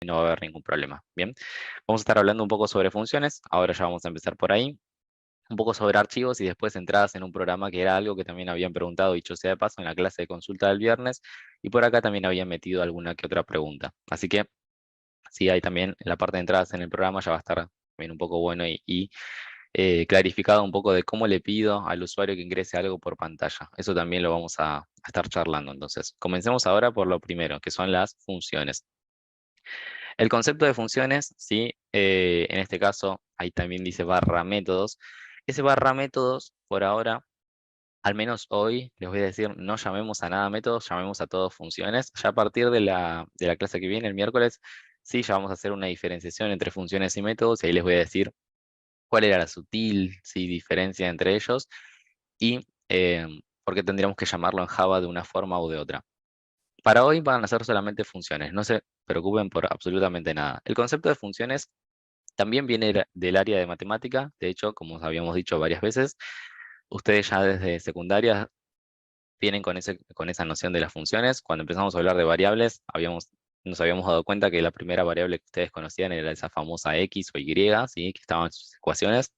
no va a haber ningún problema. Bien, vamos a estar hablando un poco sobre funciones, ahora ya vamos a empezar por ahí, un poco sobre archivos y después entradas en un programa que era algo que también habían preguntado, dicho sea de paso, en la clase de consulta del viernes, y por acá también habían metido alguna que otra pregunta. Así que sí, hay también en la parte de entradas en el programa ya va a estar también un poco bueno y clarificado un poco de cómo le pido al usuario que ingrese algo por pantalla. Eso también lo vamos a estar charlando. Entonces, comencemos ahora por lo primero, que son las funciones. El concepto de funciones, sí, en este caso, ahí también dice barra métodos. Ese barra métodos, por ahora, al menos hoy, les voy a decir, no llamemos a nada métodos, llamemos a todos funciones. Ya a partir de la clase que viene, el miércoles, sí, ya vamos a hacer una diferenciación entre funciones y métodos, y ahí les voy a decir cuál era la sutil, sí, diferencia entre ellos, y por qué tendríamos que llamarlo en Java de una forma u de otra. Para hoy van a ser solamente funciones, no se preocupen por absolutamente nada. El concepto de funciones también viene del área de matemática, de hecho, como os habíamos dicho varias veces, ustedes ya desde secundaria vienen con esa noción de las funciones. Cuando empezamos a hablar de variables, nos habíamos dado cuenta que la primera variable que ustedes conocían era esa famosa X o Y, ¿sí? Que estaban en sus ecuaciones.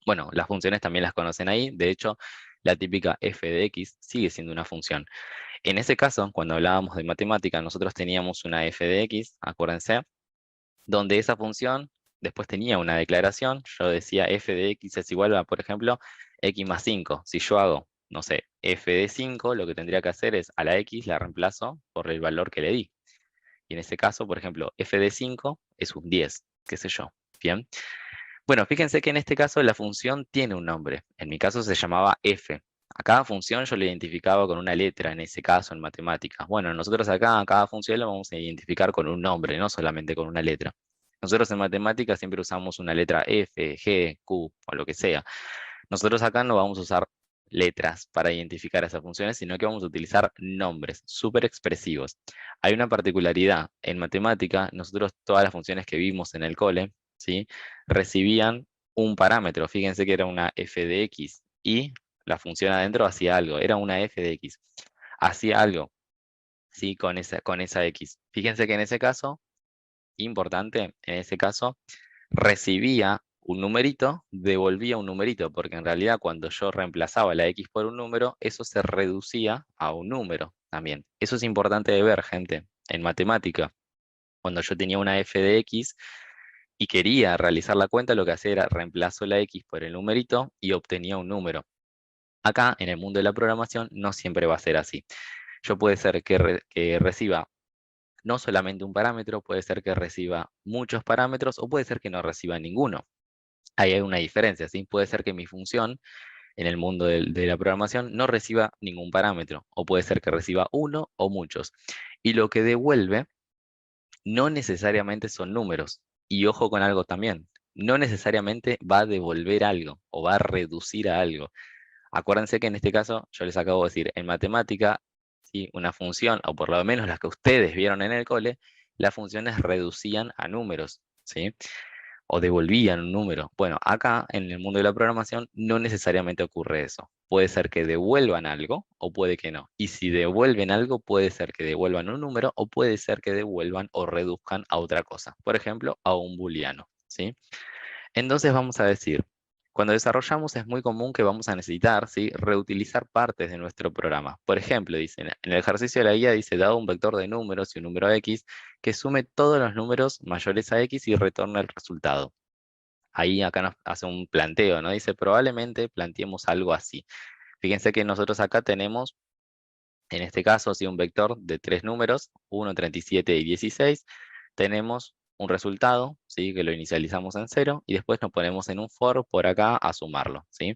Bueno, las funciones también las conocen ahí, de hecho, la típica f de x sigue siendo una función. En ese caso, cuando hablábamos de matemática, nosotros teníamos una f de x, acuérdense, donde esa función después tenía una declaración. Yo decía f de x es igual a, por ejemplo, x más 5. Si yo hago, no sé, f de 5, lo que tendría que hacer es a la x la reemplazo por el valor que le di. Y en ese caso, por ejemplo, f de 5 es un 10, qué sé yo. Bien. Bueno, fíjense que en este caso la función tiene un nombre. En mi caso se llamaba f. A cada función yo le identificaba con una letra, en ese caso en matemáticas. Bueno, nosotros acá a cada función lo vamos a identificar con un nombre, no solamente con una letra. Nosotros en matemáticas siempre usamos una letra F, G, Q o lo que sea. Nosotros acá no vamos a usar letras para identificar esas funciones, sino que vamos a utilizar nombres súper expresivos. Hay una particularidad en matemática, nosotros todas las funciones que vimos en el cole, ¿sí? Recibían un parámetro. Fíjense que era una f de x y la función adentro hacía algo, era una f de x. Hacía algo, ¿sí? Con esa x. Fíjense que en ese caso, importante, en ese caso, recibía un numerito, devolvía un numerito, porque en realidad cuando yo reemplazaba la x por un número, eso se reducía a un número también. Eso es importante de ver, gente, en matemática. Cuando yo tenía una f de x y quería realizar la cuenta, lo que hacía era reemplazo la x por el numerito y obtenía un número. Acá, en el mundo de la programación, no siempre va a ser así. Yo puede ser que reciba no solamente un parámetro, puede ser que reciba muchos parámetros o puede ser que no reciba ninguno. Ahí hay una diferencia, ¿sí? Puede ser que mi función en el mundo de la programación no reciba ningún parámetro, o puede ser que reciba uno o muchos. Y lo que devuelve no necesariamente son números. Y ojo con algo también, no necesariamente va a devolver algo o va a reducir a algo. Acuérdense que en este caso, yo les acabo de decir, en matemática, ¿sí? Una función, o por lo menos las que ustedes vieron en el cole, las funciones reducían a números, ¿sí? O devolvían un número. Bueno, acá en el mundo de la programación no necesariamente ocurre eso. Puede ser que devuelvan algo o puede que no. Y si devuelven algo, puede ser que devuelvan un número o puede ser que devuelvan o reduzcan a otra cosa. Por ejemplo, a un booleano, ¿sí? Entonces vamos a decir, cuando desarrollamos es muy común que vamos a necesitar, ¿sí? Reutilizar partes de nuestro programa. Por ejemplo, dicen, en el ejercicio de la guía dice, dado un vector de números y un número x, que sume todos los números mayores a x y retorne el resultado. Ahí acá nos hace un planteo, ¿no? Dice, probablemente planteemos algo así. Fíjense que nosotros acá tenemos, en este caso, un vector de tres números, 1, 37 y 16. Tenemos un resultado, ¿sí? Que lo inicializamos en 0 y después nos ponemos en un for por acá a sumarlo, ¿sí?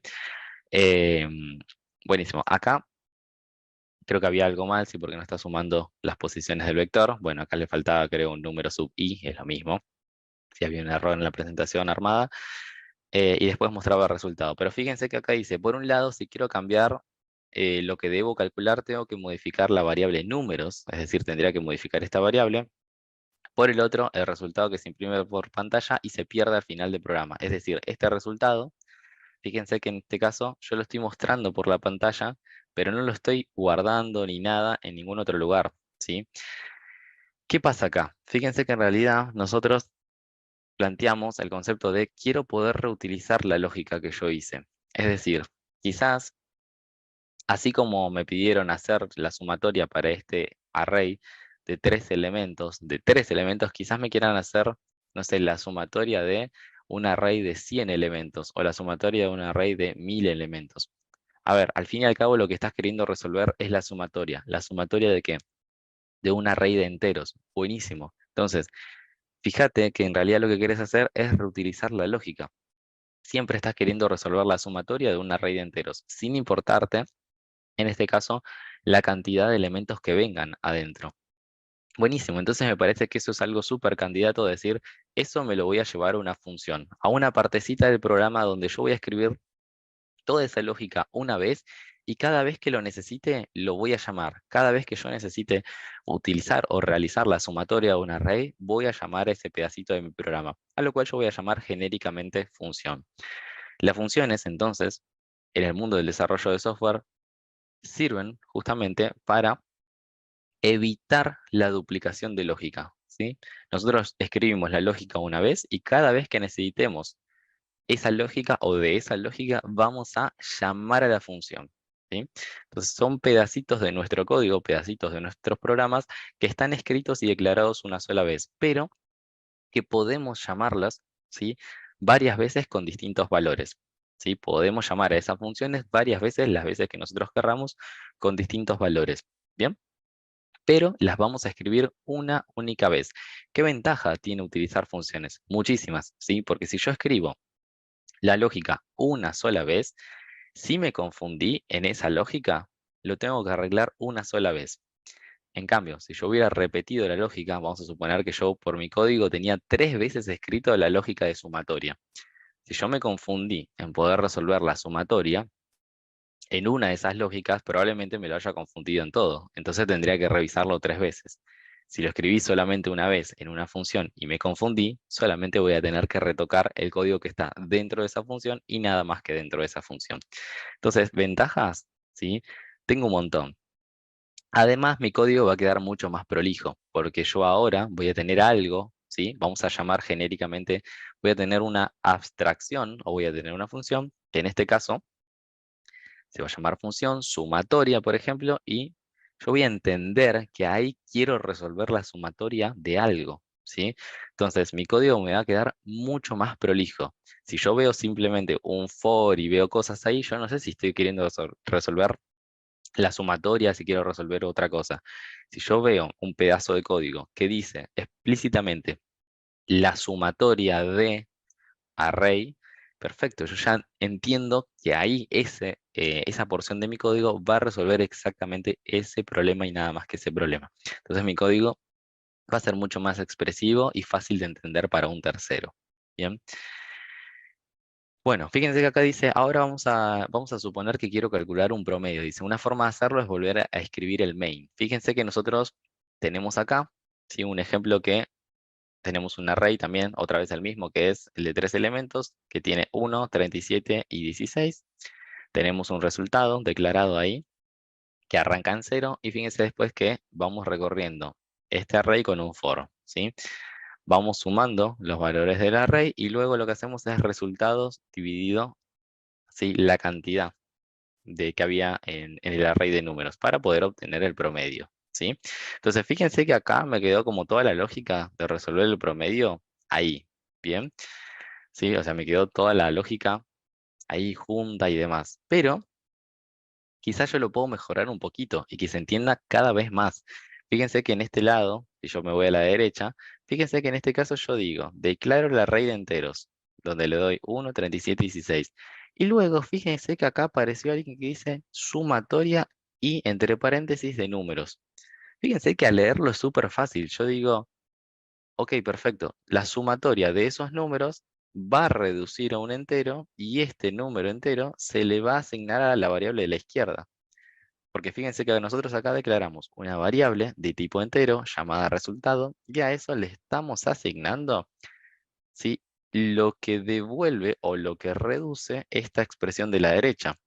Buenísimo. Acá creo que había algo mal, sí, porque no está sumando las posiciones del vector. Bueno, acá le faltaba, creo, un número sub i, es lo mismo. Si había un error en la presentación armada. Y después mostraba el resultado. Pero fíjense que acá dice, por un lado, si quiero cambiar lo que debo calcular, tengo que modificar la variable números, es decir, tendría que modificar esta variable. Por el otro, el resultado que se imprime por pantalla y se pierde al final del programa. Es decir, este resultado, fíjense que en este caso yo lo estoy mostrando por la pantalla, pero no lo estoy guardando ni nada en ningún otro lugar, ¿sí? ¿Qué pasa acá? Fíjense que en realidad nosotros planteamos el concepto de quiero poder reutilizar la lógica que yo hice. Es decir, quizás, así como me pidieron hacer la sumatoria para este array de tres elementos, quizás me quieran hacer, no sé, la sumatoria de un array de 100 elementos o la sumatoria de un array de 1000 elementos. A ver, al fin y al cabo lo que estás queriendo resolver es la sumatoria. ¿La sumatoria de qué? De un array de enteros. Buenísimo. Entonces, fíjate que en realidad lo que quieres hacer es reutilizar la lógica. Siempre estás queriendo resolver la sumatoria de un array de enteros, sin importarte, en este caso, la cantidad de elementos que vengan adentro. Buenísimo, entonces me parece que eso es algo súper candidato a decir, eso me lo voy a llevar a una función, a una partecita del programa donde yo voy a escribir toda esa lógica una vez y cada vez que lo necesite lo voy a llamar. Cada vez que yo necesite utilizar o realizar la sumatoria de un array, voy a llamar a ese pedacito de mi programa, a lo cual yo voy a llamar genéricamente función. Las funciones, entonces, en el mundo del desarrollo de software, sirven justamente para evitar la duplicación de lógica, ¿sí? Nosotros escribimos la lógica una vez y cada vez que necesitemos esa lógica o de esa lógica vamos a llamar a la función, ¿sí? Entonces son pedacitos de nuestro código, pedacitos de nuestros programas que están escritos y declarados una sola vez, pero que podemos llamarlas, ¿sí? Varias veces con distintos valores, ¿sí? Podemos llamar a esas funciones varias veces, las veces que nosotros querramos, con distintos valores, ¿bien? Pero las vamos a escribir una única vez. ¿Qué ventaja tiene utilizar funciones? Muchísimas, ¿sí? Porque si yo escribo la lógica una sola vez, si me confundí en esa lógica, lo tengo que arreglar una sola vez. En cambio, si yo hubiera repetido la lógica, vamos a suponer que yo por mi código tenía 3 veces escrito la lógica de sumatoria. Si yo me confundí en poder resolver la sumatoria, en una de esas lógicas probablemente me lo haya confundido en todo. Entonces tendría que revisarlo 3 veces. Si lo escribí solamente una vez en una función y me confundí, solamente voy a tener que retocar el código que está dentro de esa función y nada más que dentro de esa función. Entonces, ventajas, ¿sí? Tengo un montón. Además, mi código va a quedar mucho más prolijo, porque yo ahora voy a tener algo, ¿sí? Vamos a llamar genéricamente, voy a tener una abstracción o voy a tener una función, que en este caso se va a llamar función sumatoria, por ejemplo, y yo voy a entender que ahí quiero resolver la sumatoria de algo, ¿sí? Entonces, mi código me va a quedar mucho más prolijo. Si yo veo simplemente un for y veo cosas ahí, yo no sé si estoy queriendo resolver la sumatoria, si quiero resolver otra cosa. Si yo veo un pedazo de código que dice explícitamente la sumatoria de array, perfecto, yo ya entiendo que ahí esa porción de mi código va a resolver exactamente ese problema y nada más que ese problema. Entonces mi código va a ser mucho más expresivo y fácil de entender para un tercero. Bien. Bueno, fíjense que acá dice, ahora vamos a suponer que quiero calcular un promedio. Dice, una forma de hacerlo es volver a escribir el main. Fíjense que nosotros tenemos acá, ¿sí? Un ejemplo que tenemos un array también, otra vez el mismo, que es el de 3 elementos, que tiene 1, 37 y 16. Tenemos un resultado declarado ahí, que arranca en 0, y fíjense después que vamos recorriendo este array con un for, ¿sí? Vamos sumando los valores del array, y luego lo que hacemos es resultados dividido, ¿sí? La cantidad de que había en el array de números, para poder obtener el promedio, ¿sí? Entonces, fíjense que acá me quedó como toda la lógica de resolver el promedio ahí, ¿bien? Sí, o sea, me quedó toda la lógica ahí junta y demás. Pero quizás yo lo puedo mejorar un poquito y que se entienda cada vez más. Fíjense que en este lado, si yo me voy a la derecha, fíjense que en este caso yo digo, declaro el array de enteros, donde le doy 1, 37 y 16. Y luego, fíjense que acá apareció alguien que dice sumatoria y entre paréntesis de números. Fíjense que al leerlo es súper fácil. Yo digo, ok, perfecto. La sumatoria de esos números va a reducir a un entero y este número entero se le va a asignar a la variable de la izquierda. Porque fíjense que nosotros acá declaramos una variable de tipo entero llamada resultado y a eso le estamos asignando, ¿sí? Lo que devuelve o lo que reduce esta expresión de la derecha.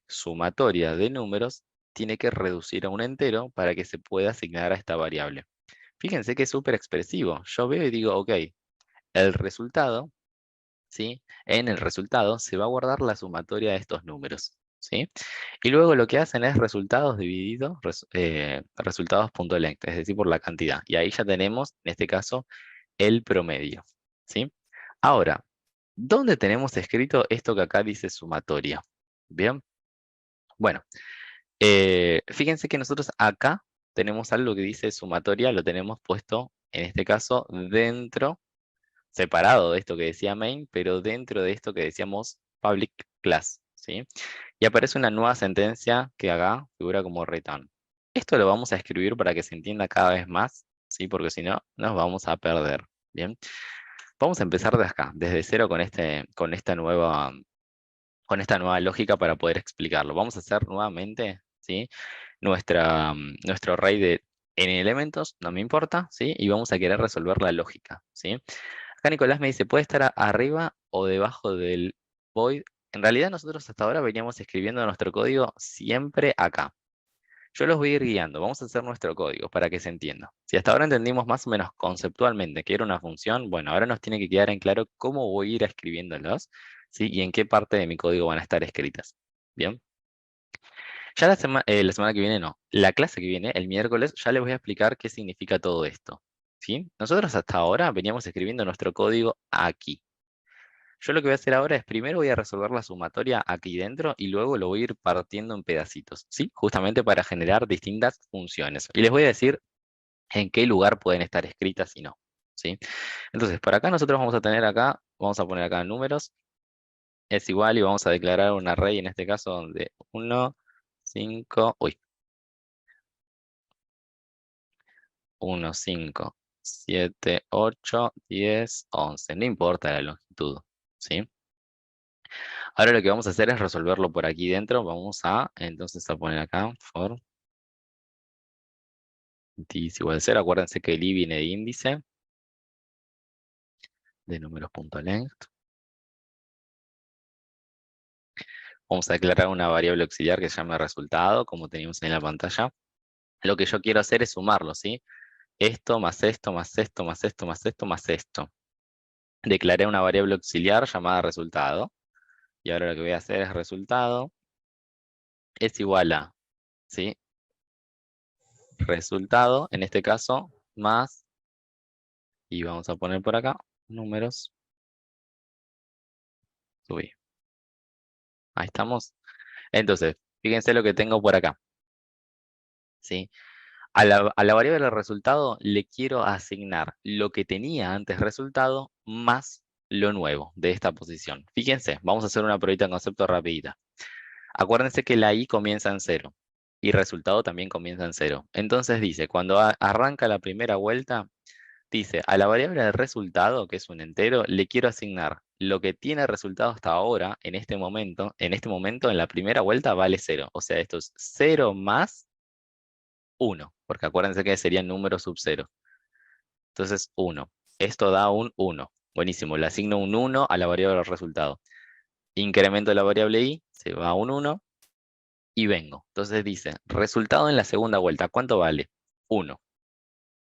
Sumatoria de números tiene que reducir a un entero para que se pueda asignar a esta variable. Fíjense que es súper expresivo. Yo veo y digo, ok, el resultado, ¿sí? En el resultado se va a guardar la sumatoria de estos números, ¿sí? Y luego lo que hacen es resultados divididos, resultados.length, es decir, por la cantidad. Y ahí ya tenemos, en este caso, el promedio, ¿sí? Ahora, ¿dónde tenemos escrito esto que acá dice sumatoria? Bien, bueno, fíjense que nosotros acá tenemos algo que dice sumatoria, lo tenemos puesto, en este caso, dentro, separado de esto que decía main, pero dentro de esto que decíamos public class, ¿sí? Y aparece una nueva sentencia que acá figura como return. Esto lo vamos a escribir para que se entienda cada vez más, ¿sí? Porque si no, nos vamos a perder, ¿bien? Vamos a empezar de acá, desde cero con esta nueva lógica para poder explicarlo. Vamos a hacer nuevamente, ¿sí? Nuestro array de n elementos, no me importa, ¿sí? Y vamos a querer resolver la lógica, ¿sí? Acá Nicolás me dice, ¿puede estar arriba o debajo del void? En realidad nosotros hasta ahora veníamos escribiendo nuestro código siempre acá. Yo los voy a ir guiando, vamos a hacer nuestro código para que se entienda. Si hasta ahora entendimos más o menos conceptualmente que era una función, bueno, ahora nos tiene que quedar en claro cómo voy a ir escribiéndolos, ¿sí? Y en qué parte de mi código van a estar escritas. Bien. Ya la semana que viene no, la clase que viene, el miércoles, ya les voy a explicar qué significa todo esto, ¿sí? Nosotros hasta ahora veníamos escribiendo nuestro código aquí. Yo lo que voy a hacer ahora es primero voy a resolver la sumatoria aquí dentro y luego lo voy a ir partiendo en pedacitos, ¿sí? Justamente para generar distintas funciones. Y les voy a decir en qué lugar pueden estar escritas y no, ¿sí? Entonces, por acá nosotros vamos a tener acá, vamos a poner acá números, es igual y vamos a declarar un array en este caso donde 1, 5, 1, 5, 7, 8, 10, 11. No importa la longitud, ¿sí? Ahora lo que vamos a hacer es resolverlo por aquí dentro. Vamos a, entonces, a poner acá for d es igual a 0. Acuérdense que el i viene de índice de números.length. Vamos a declarar una variable auxiliar que se llama resultado, como teníamos en la pantalla. Lo que yo quiero hacer es sumarlo, ¿sí? Esto más esto más esto más esto más esto más esto. Declaré una variable auxiliar llamada resultado. Y ahora lo que voy a hacer es resultado es igual a, ¿sí? Resultado, en este caso, más, y vamos a poner por acá, números, subí. Ahí estamos. Entonces, fíjense lo que tengo por acá, ¿sí? A la variable resultado le quiero asignar lo que tenía antes resultado más lo nuevo de esta posición. Fíjense, vamos a hacer una pruebita en concepto rapidita. Acuérdense que la i comienza en 0 y resultado también comienza en 0. Entonces dice, cuando arranca la primera vuelta, dice, a la variable de resultado, que es un entero, le quiero asignar lo que tiene resultado hasta ahora, en este momento, en la primera vuelta vale 0. O sea, esto es 0 más 1, porque acuérdense que sería número sub 0. Entonces, 1. Esto da un 1. Buenísimo, le asigno un 1 a la variable de resultado. Incremento la variable i, se va a un 1 y vengo. Entonces dice, resultado en la segunda vuelta, ¿cuánto vale? 1.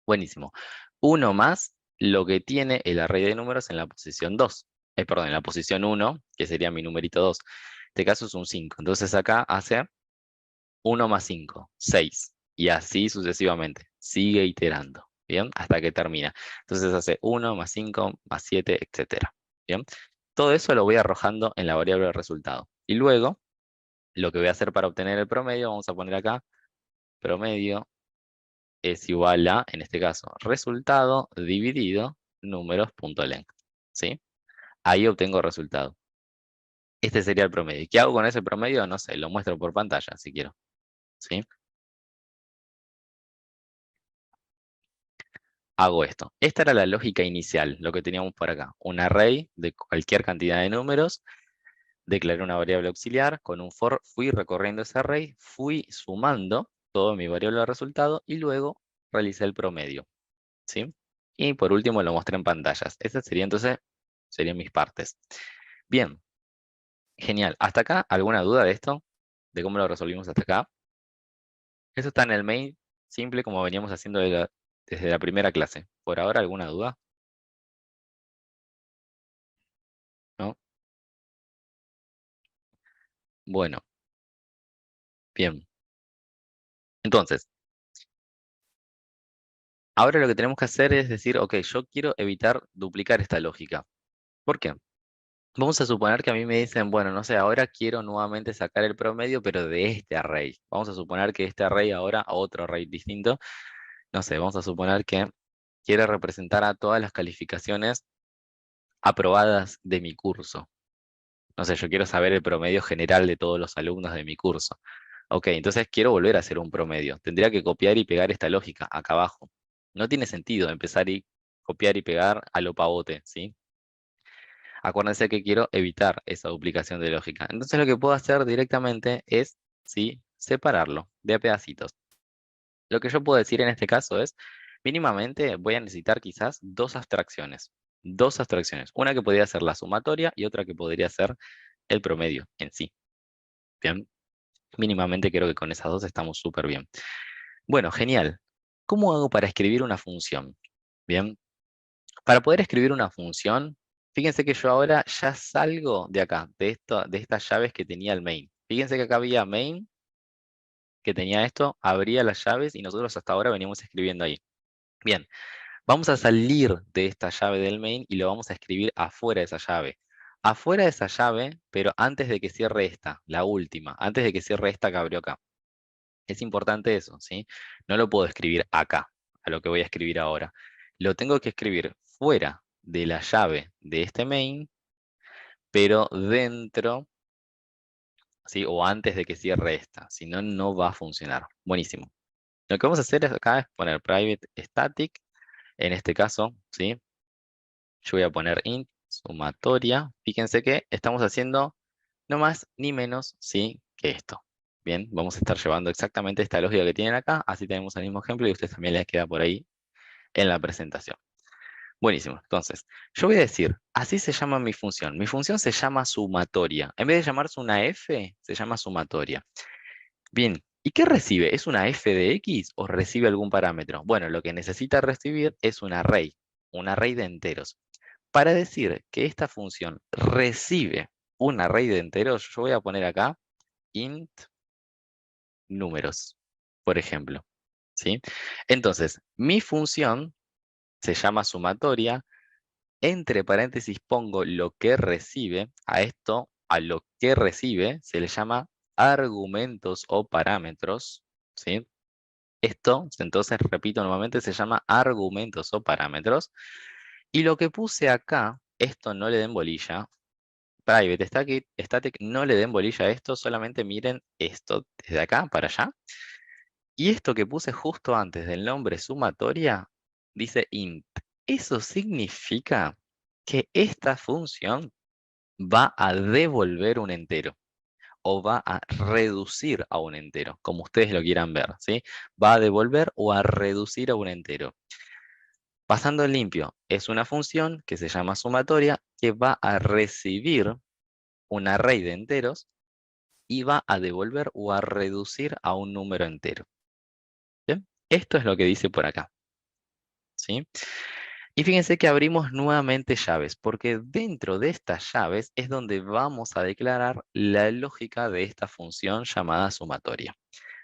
Buenísimo. 1 más lo que tiene el array de números en la posición 2. Perdón, en la posición 1, que sería mi numerito 2. En este caso es un 5. Entonces acá hace 1 más 5, 6. Y así sucesivamente. Sigue iterando. ¿Bien? Hasta que termina. Entonces hace 1 más 5 más 7, etc. ¿Bien? Todo eso lo voy arrojando en la variable de resultado. Y luego, lo que voy a hacer para obtener el promedio, vamos a poner acá, promedio es igual a, en este caso, resultado dividido números.length, ¿sí? Ahí obtengo resultado. Este sería el promedio. ¿Qué hago con ese promedio? No sé, lo muestro por pantalla si quiero, ¿sí? Hago esto. Esta era la lógica inicial, lo que teníamos por acá. Un array de cualquier cantidad de números. Declaré una variable auxiliar. Con un for fui recorriendo ese array, fui sumando todo mi variable de resultado y luego realicé el promedio, ¿sí? Y por último lo mostré en pantallas. Esas serían entonces, serían mis partes. Bien, genial. ¿Hasta acá alguna duda de esto? ¿De cómo lo resolvimos hasta acá? Eso está en el main, simple como veníamos haciendo desde la primera clase. ¿Por ahora alguna duda? ¿No? Bueno, bien. Entonces, ahora lo que tenemos que hacer es decir, ok, yo quiero evitar duplicar esta lógica. ¿Por qué? Vamos a suponer que a mí me dicen, bueno, no sé, ahora quiero nuevamente sacar el promedio, pero de este array. Vamos a suponer que este array ahora, a otro array distinto, no sé, vamos a suponer que quiere representar a todas las calificaciones aprobadas de mi curso. No sé, yo quiero saber el promedio general de todos los alumnos de mi curso. Ok, entonces quiero volver a hacer un promedio. Tendría que copiar y pegar esta lógica acá abajo. No tiene sentido empezar y copiar y pegar a lo pavote, ¿sí? Acuérdense que quiero evitar esa duplicación de lógica. Entonces lo que puedo hacer directamente es, ¿sí? Separarlo de a pedacitos. Lo que yo puedo decir en este caso es, mínimamente voy a necesitar quizás dos abstracciones. Dos abstracciones. Una que podría ser la sumatoria y otra que podría ser el promedio en sí. Bien, mínimamente creo que con esas dos estamos súper bien. Bueno, genial. ¿Cómo hago para escribir una función? Bien, para poder escribir una función, fíjense que yo ahora ya salgo de acá, de estas llaves que tenía el main. Fíjense que acá había main, que tenía esto, abría las llaves y nosotros hasta ahora veníamos escribiendo ahí. Bien, vamos a salir de esta llave del main y lo vamos a escribir afuera de esa llave. Afuera de esa llave, pero antes de que cierre esta, la última, antes de que cierre esta que abrió acá. Es importante eso, ¿sí? No lo puedo escribir acá, a lo que voy a escribir ahora. Lo tengo que escribir fuera de la llave de este main, pero dentro, ¿sí? O antes de que cierre esta, si no, no va a funcionar. Buenísimo. Lo que vamos a hacer acá es poner private static, en este caso, ¿sí? Yo voy a poner int sumatoria. Fíjense que estamos haciendo no más ni menos, ¿sí? Que esto. Bien, vamos a estar llevando exactamente esta lógica que tienen acá, así tenemos el mismo ejemplo y a ustedes también les queda por ahí en la presentación. Buenísimo, entonces, yo voy a decir, así se llama mi función. Mi función se llama sumatoria. En vez de llamarse una f, se llama sumatoria. Bien, ¿y qué recibe? ¿Es una f de x o recibe algún parámetro? Bueno, lo que necesita recibir es un array de enteros. Para decir que esta función recibe un array de enteros, yo voy a poner acá int números, por ejemplo. ¿Sí? Entonces, mi función se llama sumatoria. Entre paréntesis pongo lo que recibe. A esto, a lo que recibe, se le llama argumentos o parámetros. ¿Sí? Esto, entonces, repito nuevamente, se llama argumentos o parámetros. Y lo que puse acá, esto no le den bolilla. Private static, no le den bolilla a esto, solamente miren esto desde acá para allá. Y esto que puse justo antes del nombre sumatoria, dice int. Eso significa que esta función va a devolver un entero o va a reducir a un entero, como ustedes lo quieran ver, ¿sí? Va a devolver o a reducir a un entero. Pasando en limpio, es una función que se llama sumatoria que va a recibir un array de enteros y va a devolver o a reducir a un número entero. ¿Bien? Esto es lo que dice por acá. ¿Sí? Y fíjense que abrimos nuevamente llaves, porque dentro de estas llaves es donde vamos a declarar la lógica de esta función llamada sumatoria.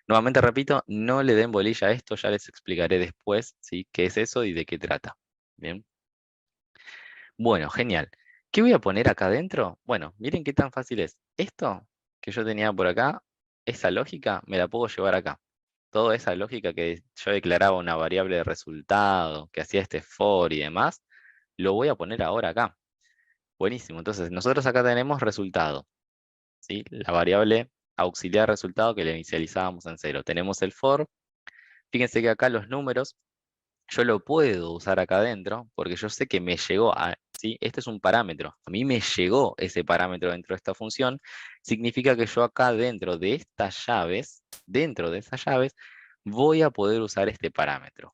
Nuevamente repito, no le den bolilla a esto, ya les explicaré después, ¿sí? Qué es eso y de qué trata. Bien. Bueno, genial. ¿Qué voy a poner acá adentro? Bueno, miren qué tan fácil es. Esto que yo tenía por acá, esa lógica me la puedo llevar acá. Toda esa lógica que yo declaraba una variable de resultado, que hacía este for y demás, lo voy a poner ahora acá. Buenísimo. Entonces, nosotros acá tenemos resultado, ¿sí? La variable auxiliar resultado que le inicializábamos en 0. Tenemos el for. Fíjense que acá los números yo lo puedo usar acá adentro porque yo sé que me llegó a, ¿sí? Este es un parámetro. A mí me llegó ese parámetro dentro de esta función. Significa que yo acá dentro de estas llaves, voy a poder usar este parámetro.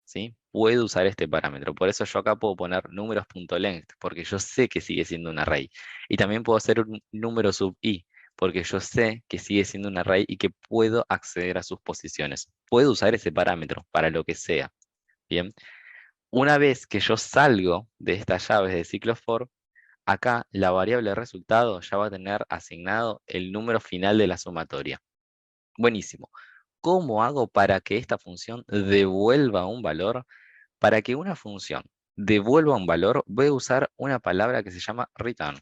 ¿Sí? Puedo usar este parámetro. Por eso yo acá puedo poner números.length, porque yo sé que sigue siendo un array. Y también puedo hacer un número sub i, porque yo sé que sigue siendo un array y que puedo acceder a sus posiciones. Puedo usar ese parámetro para lo que sea. Bien, una vez que yo salgo de estas llaves de ciclo for, acá la variable resultado ya va a tener asignado el número final de la sumatoria. Buenísimo. ¿Cómo hago para que esta función devuelva un valor? Para que una función devuelva un valor, voy a usar una palabra que se llama return.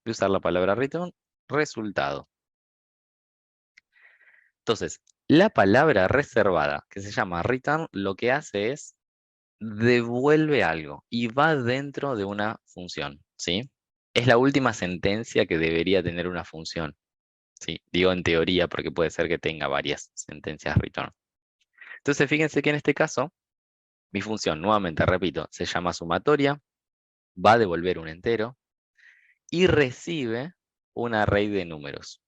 Voy a usar la palabra return, resultado. Entonces, la palabra reservada, que se llama return, lo que hace es devuelve algo y va dentro de una función, ¿sí? Es la última sentencia que debería tener una función, ¿sí? Digo en teoría porque puede ser que tenga varias sentencias return. Entonces, fíjense que en este caso, mi función, nuevamente repito, se llama sumatoria, va a devolver un entero y recibe un array de números.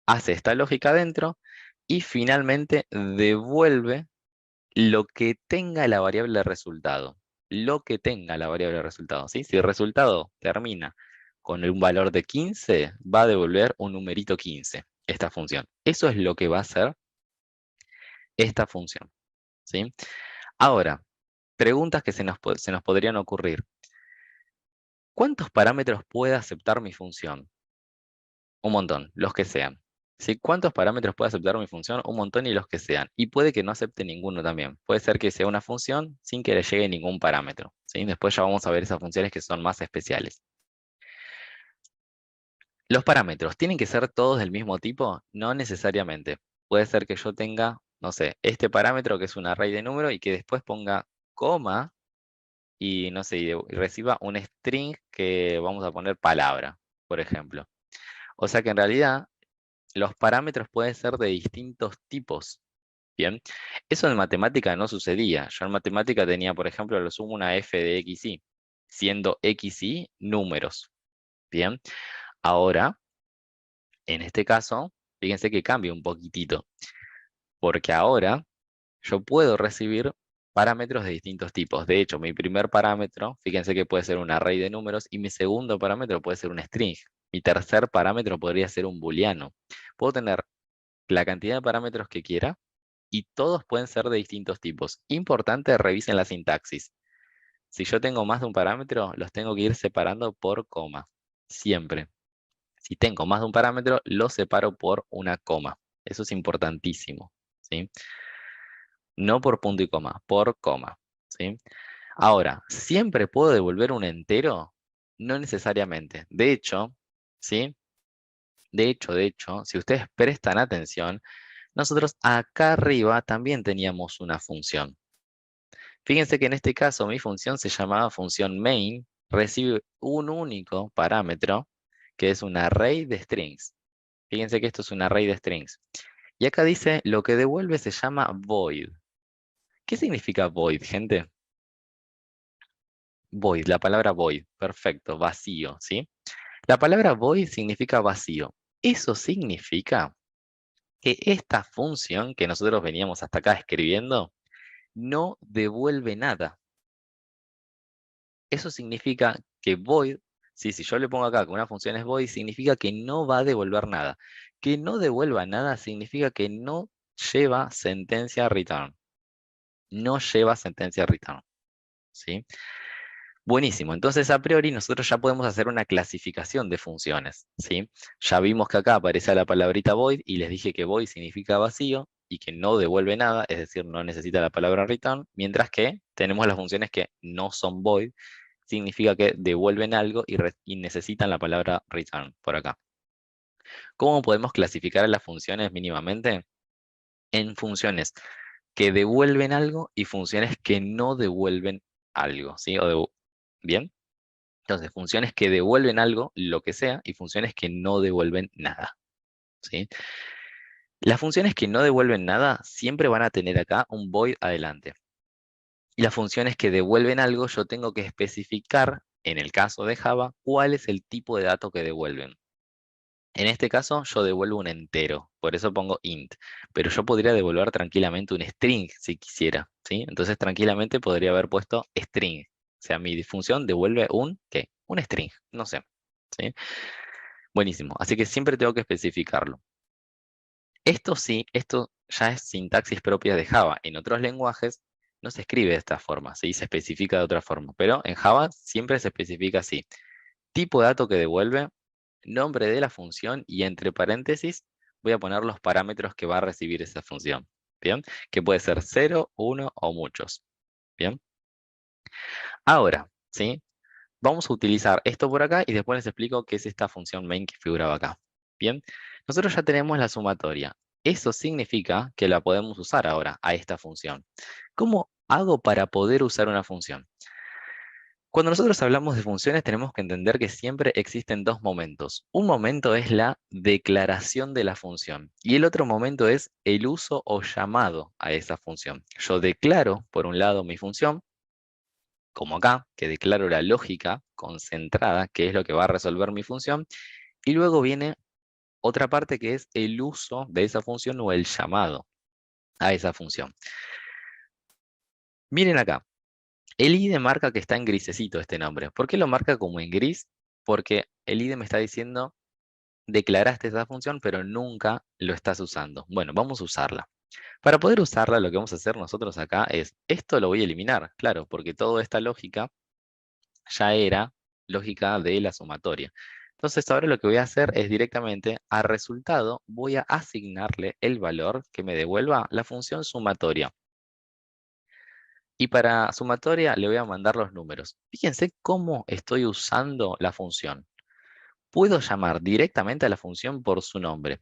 Hace esta lógica dentro y finalmente devuelve lo que tenga la variable resultado. Lo que tenga la variable resultado, ¿sí? Si el resultado termina con un valor de 15, va a devolver un numerito 15, esta función. Eso es lo que va a hacer esta función, ¿sí? Ahora, preguntas que se nos podrían ocurrir. ¿Cuántos parámetros puede aceptar mi función? Un montón, los que sean. ¿Sí? ¿Cuántos parámetros puede aceptar mi función? Un montón y los que sean. Y puede que no acepte ninguno también. Puede ser que sea una función sin que le llegue ningún parámetro, ¿sí? Después ya vamos a ver esas funciones que son más especiales. Los parámetros, ¿tienen que ser todos del mismo tipo? No necesariamente. Puede ser que yo tenga, no sé, este parámetro que es un array de números y que después ponga coma y no sé, y reciba un string que vamos a poner palabra, por ejemplo. O sea que en realidad los parámetros pueden ser de distintos tipos. Bien, eso en matemática no sucedía. Yo en matemática tenía, por ejemplo, lo sumo una f de x y, siendo x y números. Bien, ahora, en este caso, fíjense que cambia un poquitito, porque ahora yo puedo recibir parámetros de distintos tipos. De hecho, mi primer parámetro, fíjense que puede ser un array de números, y mi segundo parámetro puede ser un string. Mi tercer parámetro podría ser un booleano. Puedo tener la cantidad de parámetros que quiera, y todos pueden ser de distintos tipos. Importante, revisen la sintaxis. Si yo tengo más de un parámetro, los tengo que ir separando por coma. Siempre. Si tengo más de un parámetro, los separo por una coma. Eso es importantísimo, ¿sí? No por punto y coma, por coma, ¿sí? Ahora, ¿siempre puedo devolver un entero? No necesariamente. De hecho, ¿sí? De hecho, si ustedes prestan atención, nosotros acá arriba también teníamos una función. Fíjense que en este caso mi función se llamaba función main, recibe un único parámetro, que es un array de strings. Fíjense que esto es un array de strings. Y acá dice, lo que devuelve se llama void. ¿Qué significa void, gente? Void, la palabra void. Perfecto, vacío, ¿sí? La palabra void significa vacío. Eso significa que esta función que nosotros veníamos hasta acá escribiendo no devuelve nada. Eso significa que void, sí, si yo le pongo acá que una función es void, significa que no va a devolver nada. Que no devuelva nada significa que no lleva sentencia return. No lleva sentencia return, ¿sí? Buenísimo. Entonces, a priori, nosotros ya podemos hacer una clasificación de funciones, ¿sí? Ya vimos que acá aparece la palabrita void y les dije que void significa vacío y que no devuelve nada, es decir, no necesita la palabra return, mientras que tenemos las funciones que no son void, significa que devuelven algo y necesitan la palabra return por acá. ¿Cómo podemos clasificar a las funciones mínimamente? En funciones que devuelven algo y funciones que no devuelven algo, ¿sí? ¿Bien? Entonces, funciones que devuelven algo, lo que sea, y funciones que no devuelven nada, ¿sí? Las funciones que no devuelven nada siempre van a tener acá un void adelante. Y las funciones que devuelven algo, yo tengo que especificar, en el caso de Java, cuál es el tipo de dato que devuelven. En este caso, yo devuelvo un entero, por eso pongo int. Pero yo podría devolver tranquilamente un string si quisiera, ¿sí? Entonces, tranquilamente podría haber puesto string. O sea, mi función devuelve un, ¿qué? Un string, no sé, ¿sí? Buenísimo, así que siempre tengo que especificarlo. Esto sí, esto ya es sintaxis propia de Java. En otros lenguajes no se escribe de esta forma, ¿sí? Se especifica de otra forma, pero en Java siempre se especifica así. Tipo de dato que devuelve, nombre de la función y entre paréntesis voy a poner los parámetros que va a recibir esa función. ¿Bien? Que puede ser 0, 1 o muchos. ¿Bien? Ahora, ¿sí? Vamos a utilizar esto por acá y después les explico qué es esta función main que figuraba acá. Bien, nosotros ya tenemos la sumatoria. Eso significa que la podemos usar ahora a esta función. ¿Cómo hago para poder usar una función? Cuando nosotros hablamos de funciones tenemos que entender que siempre existen dos momentos. Un momento es la declaración de la función y el otro momento es el uso o llamado a esa función. Yo declaro, por un lado, mi función, como acá, que declaro la lógica concentrada, que es lo que va a resolver mi función, y luego viene otra parte que es el uso de esa función o el llamado a esa función. Miren acá, el IDE marca que está en grisecito este nombre. ¿Por qué lo marca como en gris? Porque el IDE me está diciendo, declaraste esa función, pero nunca lo estás usando. Bueno, vamos a usarla. Para poder usarla, lo que vamos a hacer nosotros acá es, esto lo voy a eliminar, claro, porque toda esta lógica ya era lógica de la sumatoria. Entonces ahora lo que voy a hacer es directamente a resultado voy a asignarle el valor que me devuelva la función sumatoria. Y para sumatoria le voy a mandar los números. Fíjense cómo estoy usando la función. Puedo llamar directamente a la función por su nombre.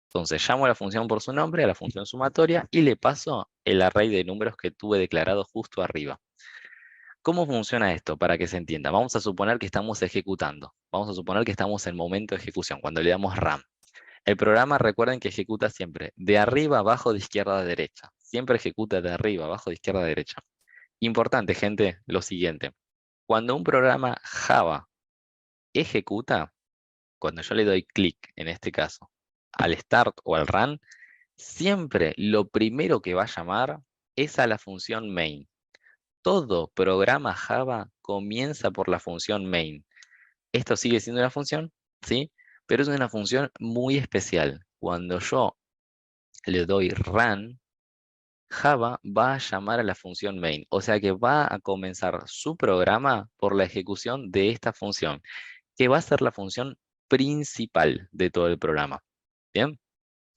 Entonces llamo a la función por su nombre, a la función sumatoria, y le paso el array de números que tuve declarado justo arriba. ¿Cómo funciona esto? Para que se entienda. Vamos a suponer que estamos ejecutando. Vamos a suponer que estamos en momento de ejecución, cuando le damos RAM. El programa, recuerden que ejecuta siempre de arriba, abajo, de izquierda a derecha. Siempre ejecuta de arriba, abajo, de izquierda a derecha. Importante, gente, lo siguiente. Cuando un programa Java ejecuta, cuando yo le doy clic, en este caso, al Start o al Run, siempre lo primero que va a llamar es a la función main. Todo programa Java comienza por la función main. Esto sigue siendo una función, ¿sí? Pero es una función muy especial. Cuando yo le doy run, Java va a llamar a la función main. O sea que va a comenzar su programa por la ejecución de esta función, que va a ser la función principal de todo el programa. ¿Bien?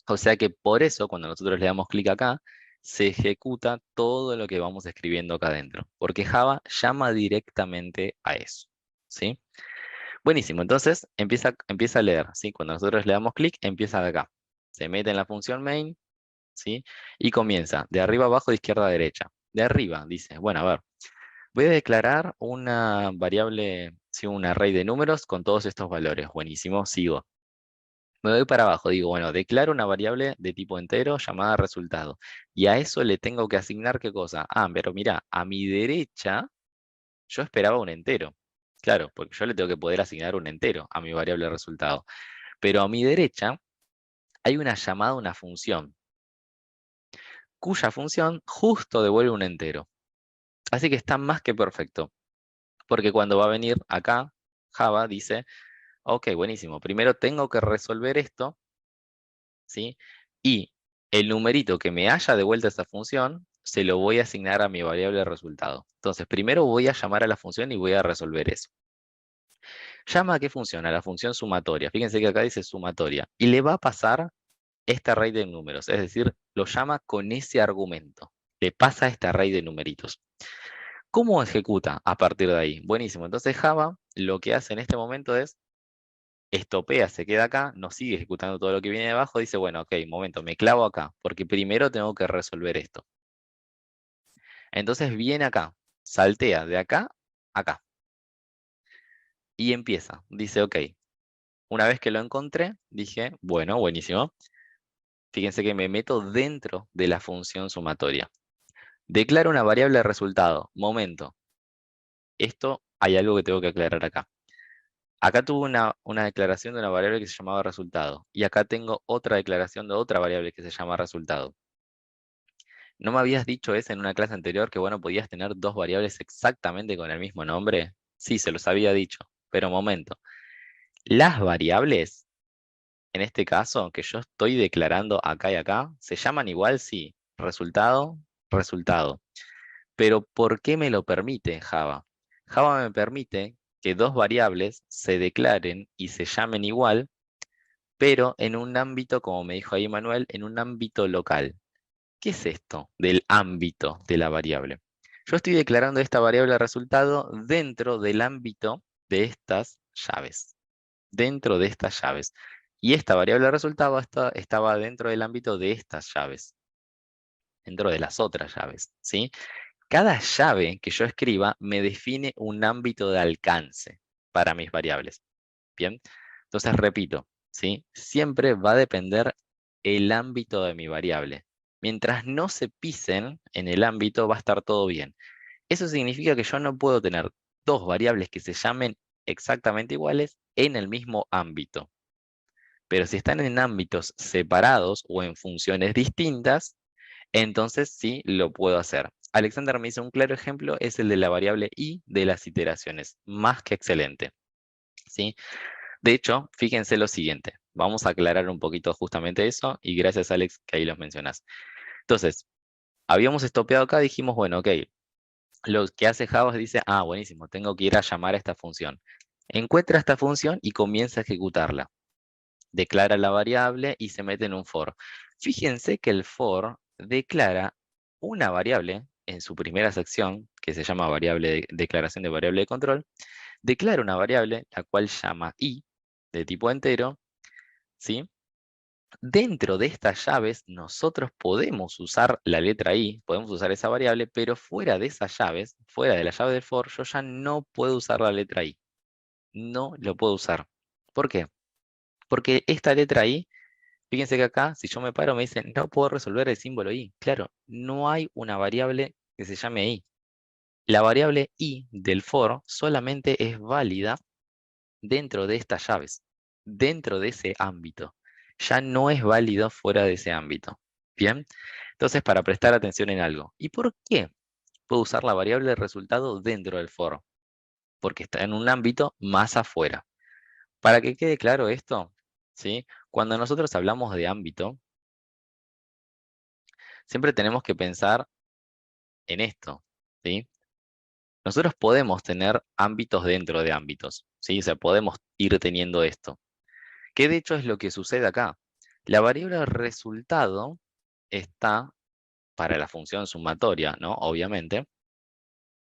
O sea que por eso, cuando nosotros le damos clic acá, se ejecuta todo lo que vamos escribiendo acá adentro, porque Java llama directamente a eso, ¿sí? Buenísimo, entonces empieza a leer, ¿sí? Cuando nosotros le damos clic, empieza de acá. Se mete en la función main, ¿sí? Y comienza de arriba abajo, de izquierda a derecha. De arriba, dice, bueno, a ver, voy a declarar una variable, ¿sí? Un array de números con todos estos valores. Buenísimo, sigo. Me voy para abajo, digo, bueno, declaro una variable de tipo entero llamada resultado. Y a eso le tengo que asignar ¿qué cosa? Ah, pero mira, a mi derecha yo esperaba un entero. Claro, porque yo le tengo que poder asignar un entero a mi variable resultado. Pero a mi derecha hay una llamada a una función, cuya función justo devuelve un entero. Así que está más que perfecto. Porque cuando va a venir acá, Java dice, ok, buenísimo, primero tengo que resolver esto, ¿sí? Y el numerito que me haya devuelto esa función, se lo voy a asignar a mi variable resultado. Entonces, primero voy a llamar a la función y voy a resolver eso. Llama a qué función, a la función sumatoria. Fíjense que acá dice sumatoria. Y le va a pasar este array de números, es decir, lo llama con ese argumento. Le pasa este array de numeritos. ¿Cómo ejecuta a partir de ahí? Buenísimo. Entonces Java lo que hace en este momento es estopea, se queda acá, no sigue ejecutando todo lo que viene de abajo, dice, bueno, ok, momento, me clavo acá, porque primero tengo que resolver esto. Entonces viene acá, saltea de acá a acá. Y empieza, dice, ok, una vez que lo encontré, dije, bueno, buenísimo. Fíjense que me meto dentro de la función sumatoria. Declaro una variable de resultado. Momento. Esto hay algo que tengo que aclarar acá. Acá tuve una declaración de una variable que se llamaba resultado. Y acá tengo otra declaración de otra variable que se llama resultado. ¿No me habías dicho eso en una clase anterior que, bueno, podías tener dos variables exactamente con el mismo nombre? Sí, se los había dicho. Pero momento. Las variables, en este caso, que yo estoy declarando acá y acá, se llaman igual, sí. Resultado, resultado. Pero ¿por qué me lo permite Java? Java me permite que dos variables se declaren y se llamen igual, pero en un ámbito, como me dijo ahí Manuel, en un ámbito local. ¿Qué es esto del ámbito de la variable? Yo estoy declarando esta variable resultado dentro del ámbito de estas llaves. Dentro de estas llaves. Y esta variable resultado estaba dentro del ámbito de estas llaves. Dentro de las otras llaves, ¿sí? Cada llave que yo escriba me define un ámbito de alcance para mis variables. Bien, entonces repito, ¿sí? Siempre va a depender el ámbito de mi variable. Mientras no se pisen en el ámbito, va a estar todo bien. Eso significa que yo no puedo tener dos variables que se llamen exactamente iguales en el mismo ámbito. Pero si están en ámbitos separados o en funciones distintas, entonces sí lo puedo hacer. Alexander me hizo un claro ejemplo, es el de la variable i de las iteraciones. Más que excelente. ¿Sí? De hecho, fíjense lo siguiente. Vamos a aclarar un poquito justamente eso y gracias Alex que ahí los mencionas. Entonces, habíamos estopeado acá, dijimos, bueno, ok, lo que hace Java es dice, ah, buenísimo, tengo que ir a llamar a esta función. Encuentra esta función y comienza a ejecutarla. Declara la variable y se mete en un for. Fíjense que el for declara una variable en su primera sección, que se llama declaración de variable de control, declara una variable la cual llama i de tipo entero, ¿sí? Dentro de estas llaves nosotros podemos usar la letra i, podemos usar esa variable, pero fuera de esas llaves, fuera de la llave del for, yo ya no puedo usar la letra i. No lo puedo usar. ¿Por qué? Porque esta letra i, fíjense que acá, si yo me paro, me dice, no puedo resolver el símbolo i. Claro, no hay una variable que se llame i. La variable i del for solamente es válida dentro de estas llaves, dentro de ese ámbito. Ya no es válido fuera de ese ámbito. Bien, entonces para prestar atención en algo. ¿Y por qué puedo usar la variable resultado dentro del for? Porque está en un ámbito más afuera. Para que quede claro esto, ¿sí? Cuando nosotros hablamos de ámbito, siempre tenemos que pensar en esto, ¿sí? Nosotros podemos tener ámbitos dentro de ámbitos, ¿sí? O sea, podemos ir teniendo esto. Que de hecho es lo que sucede acá. La variable resultado está, para la función sumatoria, ¿no? Obviamente,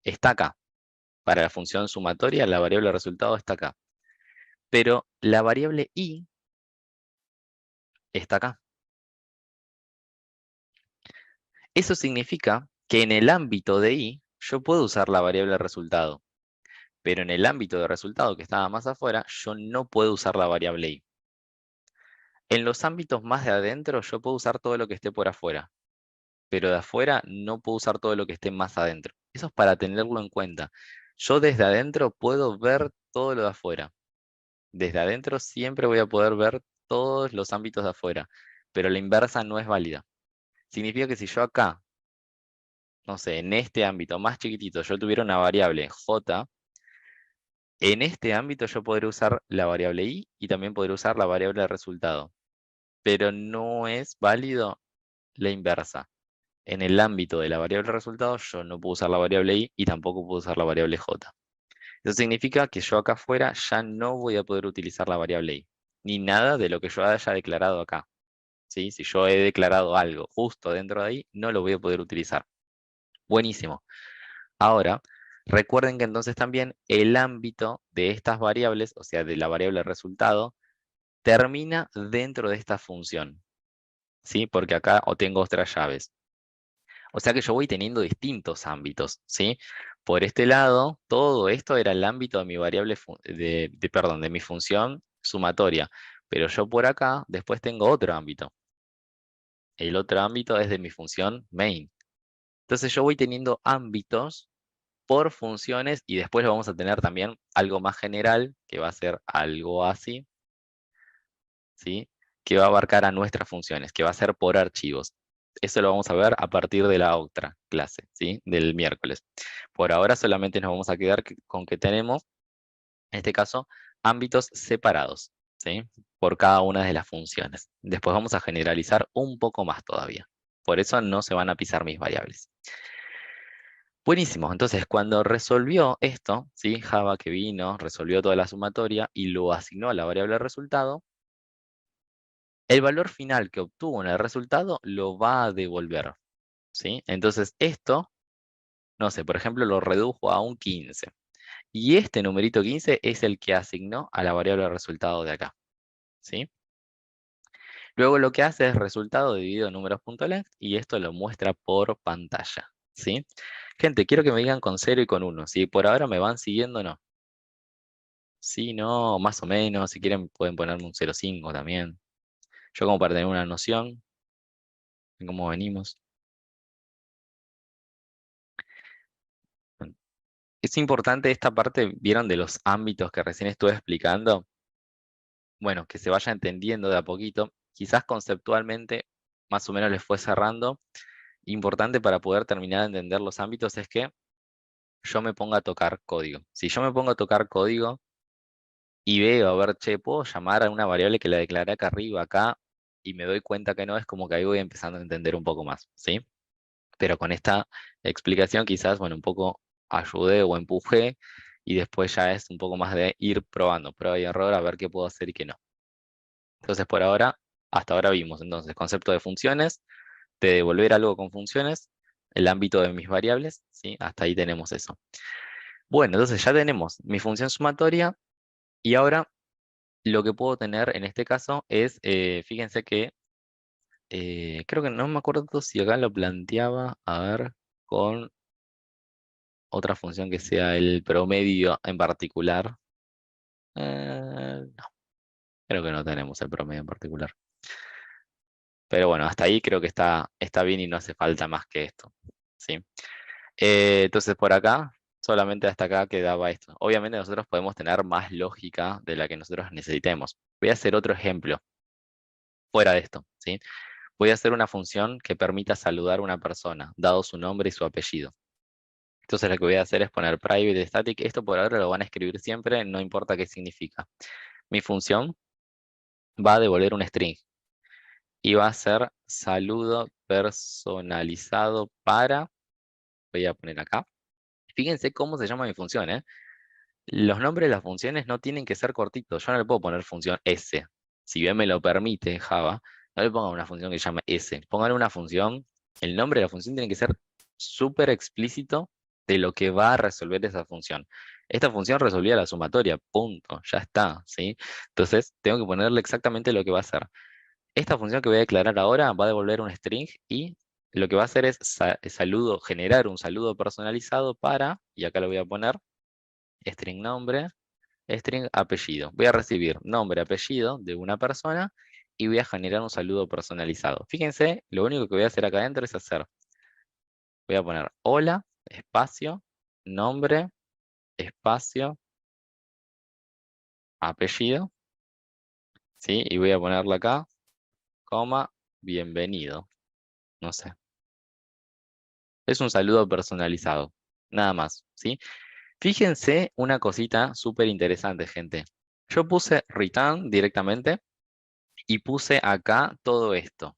está acá. Para la función sumatoria, la variable resultado está acá. Pero la variable i está acá. Eso significa que en el ámbito de i, yo puedo usar la variable resultado. Pero en el ámbito de resultado que estaba más afuera, yo no puedo usar la variable i. En los ámbitos más de adentro, yo puedo usar todo lo que esté por afuera. Pero de afuera no puedo usar todo lo que esté más adentro. Eso es para tenerlo en cuenta. Yo desde adentro puedo ver todo lo de afuera. Desde adentro siempre voy a poder ver todos los ámbitos de afuera, pero la inversa no es válida. Significa que si yo acá, no sé, en este ámbito más chiquitito, yo tuviera una variable j, en este ámbito yo podré usar la variable i y también podré usar la variable de resultado, pero no es válido la inversa. En el ámbito de la variable resultado, yo no puedo usar la variable i y tampoco puedo usar la variable j. Eso significa que yo acá afuera ya no voy a poder utilizar la variable i, ni nada de lo que yo haya declarado acá. ¿Sí? Si yo he declarado algo justo dentro de ahí, no lo voy a poder utilizar. Buenísimo. Ahora, recuerden que entonces también el ámbito de estas variables, o sea, de la variable resultado, termina dentro de esta función. ¿Sí? Porque acá tengo otras llaves. O sea que yo voy teniendo distintos ámbitos, ¿sí? Por este lado, todo esto era el ámbito de mi variable, perdón, de mi función sumatoria. Pero yo por acá, después tengo otro ámbito. El otro ámbito es de mi función main. Entonces yo voy teniendo ámbitos por funciones y después vamos a tener también algo más general, que va a ser algo así, ¿sí? Que va a abarcar a nuestras funciones, que va a ser por archivos. Eso lo vamos a ver a partir de la otra clase, ¿sí? Del miércoles. Por ahora solamente nos vamos a quedar con que tenemos, en este caso, ámbitos separados, ¿sí? Por cada una de las funciones. Después vamos a generalizar un poco más todavía. Por eso no se van a pisar mis variables. Buenísimo, entonces cuando resolvió esto, ¿sí? Java que vino, resolvió toda la sumatoria y lo asignó a la variable resultado, el valor final que obtuvo en el resultado lo va a devolver, ¿sí? Entonces esto, no sé, por ejemplo, lo redujo a un 15. Y este numerito 15 es el que asignó a la variable resultado de acá, ¿sí? Luego lo que hace es resultado dividido en números.length y esto lo muestra por pantalla, ¿sí? Gente, quiero que me digan con 0 y con 1. Si por ahora me van siguiendo o no. Sí, no, más o menos. Si quieren pueden ponerme un 0,5 también. Yo como para tener una noción de cómo venimos. Bueno, es importante esta parte, ¿vieron de los ámbitos que recién estuve explicando? Bueno, que se vaya entendiendo de a poquito. Quizás conceptualmente más o menos les fue cerrando. Importante para poder terminar de entender los ámbitos es que yo me ponga a tocar código. Si yo me pongo a tocar código y veo, a ver, che, puedo llamar a una variable que la declaré acá arriba, acá, y me doy cuenta que no, es como que ahí voy empezando a entender un poco más, ¿sí? Pero con esta explicación quizás, bueno, un poco ayudé o empujé, y después ya es un poco más de ir probando, prueba y error, a ver qué puedo hacer y qué no. Entonces, por ahora, hasta ahora vimos, entonces, concepto de funciones, de devolver algo con funciones, el ámbito de mis variables, ¿sí? Hasta ahí tenemos eso. Bueno, entonces ya tenemos mi función sumatoria y ahora lo que puedo tener en este caso es, fíjense que creo que no me acuerdo si acá lo planteaba, a ver, con otra función que sea el promedio en particular. No, creo que no tenemos el promedio en particular. Pero bueno, hasta ahí creo que está bien y no hace falta más que esto, ¿sí? Entonces por acá, solamente hasta acá quedaba esto. Obviamente nosotros podemos tener más lógica de la que nosotros necesitemos. Voy a hacer otro ejemplo fuera de esto, ¿sí? Voy a hacer una función que permita saludar a una persona, dado su nombre y su apellido. Entonces lo que voy a hacer es poner private static. Esto por ahora lo van a escribir siempre, no importa qué significa. Mi función va a devolver un string y va a ser saludo personalizado para, voy a poner acá. Fíjense cómo se llama mi función, ¿eh? Los nombres de las funciones no tienen que ser cortitos. Yo no le puedo poner función S. Si bien me lo permite Java, no le pongan una función que se llame S. Pongan una función, el nombre de la función tiene que ser súper explícito de lo que va a resolver esa función. Esta función resolvía la sumatoria, punto, ya está, ¿sí? Entonces, tengo que ponerle exactamente lo que va a hacer. Esta función que voy a declarar ahora va a devolver un string y lo que va a hacer es generar un saludo personalizado para, y acá lo voy a poner, string nombre, string apellido. Voy a recibir nombre, apellido de una persona y voy a generar un saludo personalizado. Fíjense, lo único que voy a hacer acá adentro es voy a poner hola, espacio, nombre, espacio, apellido, ¿sí? Y voy a ponerle acá, coma, bienvenido. No sé. Es un saludo personalizado. Nada más, ¿sí? Fíjense una cosita súper interesante, gente. Yo puse return directamente y puse acá todo esto.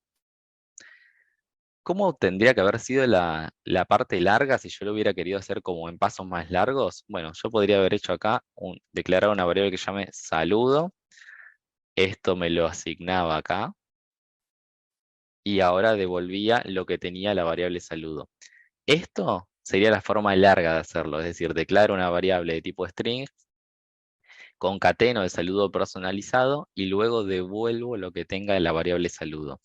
¿Cómo tendría que haber sido la parte larga si yo lo hubiera querido hacer como en pasos más largos? Bueno, yo podría haber hecho acá, declarar una variable que llame saludo. Esto me lo asignaba acá. Y ahora devolvía lo que tenía la variable saludo. Esto sería la forma larga de hacerlo, es decir, declaro una variable de tipo string, concateno el saludo personalizado y luego devuelvo lo que tenga la variable saludo.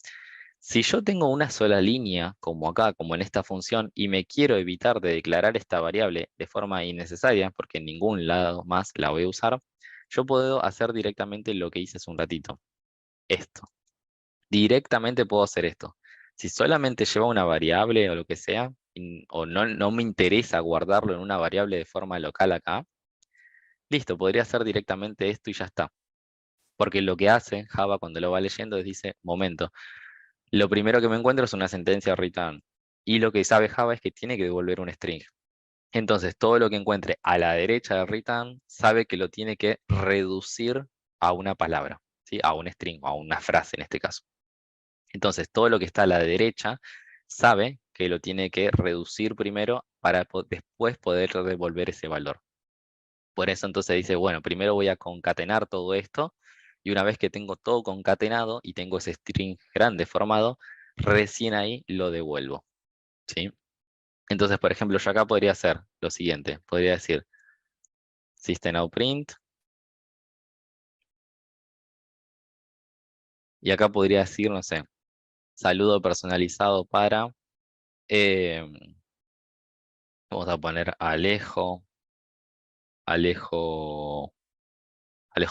Si yo tengo una sola línea, como acá, como en esta función, y me quiero evitar de declarar esta variable de forma innecesaria, porque en ningún lado más la voy a usar, yo puedo hacer directamente lo que hice hace un ratito. Esto. Directamente puedo hacer esto. Si solamente lleva una variable o lo que sea, o no me interesa guardarlo en una variable de forma local acá, listo, podría hacer directamente esto y ya está. Porque lo que hace Java cuando lo va leyendo es dice, momento, lo primero que me encuentro es una sentencia return. Y lo que sabe Java es que tiene que devolver un string. Entonces, todo lo que encuentre a la derecha del return sabe que lo tiene que reducir a una palabra, ¿sí? A un string, o a una frase en este caso. Entonces, todo lo que está a la derecha sabe que lo tiene que reducir primero para después poder devolver ese valor. Por eso entonces dice, bueno, primero voy a concatenar todo esto, y una vez que tengo todo concatenado y tengo ese string grande formado, recién ahí lo devuelvo, ¿sí? Entonces, por ejemplo, yo acá podría hacer lo siguiente, podría decir system.out.print, y acá podría decir, no sé, saludo personalizado para, eh, vamos a poner Alejo, Alejo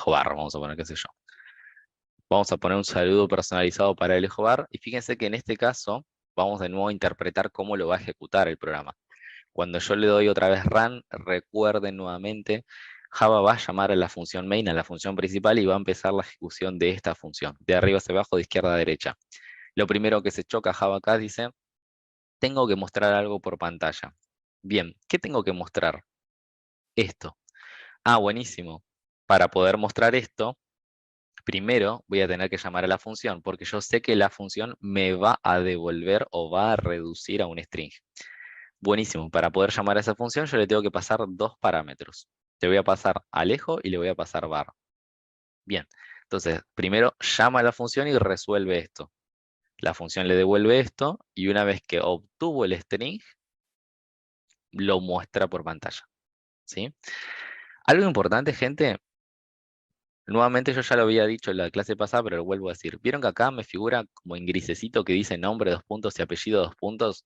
Barro, vamos a poner, qué sé yo. Vamos a poner un saludo personalizado para Alejo Bar, y fíjense que en este caso vamos de nuevo a interpretar cómo lo va a ejecutar el programa. Cuando yo le doy otra vez run, recuerden nuevamente, Java va a llamar a la función main, a la función principal, y va a empezar la ejecución de esta función, de arriba hacia abajo, de izquierda a derecha. Lo primero que se choca Java acá dice, tengo que mostrar algo por pantalla. Bien, ¿qué tengo que mostrar? Esto. Ah, buenísimo. Para poder mostrar esto, primero voy a tener que llamar a la función, porque yo sé que la función me va a devolver o va a reducir a un string. Buenísimo, para poder llamar a esa función yo le tengo que pasar dos parámetros. Le voy a pasar Alejo y le voy a pasar var. Bien, entonces primero llama a la función y resuelve esto. La función le devuelve esto, y una vez que obtuvo el string, lo muestra por pantalla, ¿sí? Algo importante, gente, nuevamente yo ya lo había dicho en la clase pasada, pero lo vuelvo a decir. ¿Vieron que acá me figura como en grisecito que dice nombre, dos puntos y apellido, dos puntos?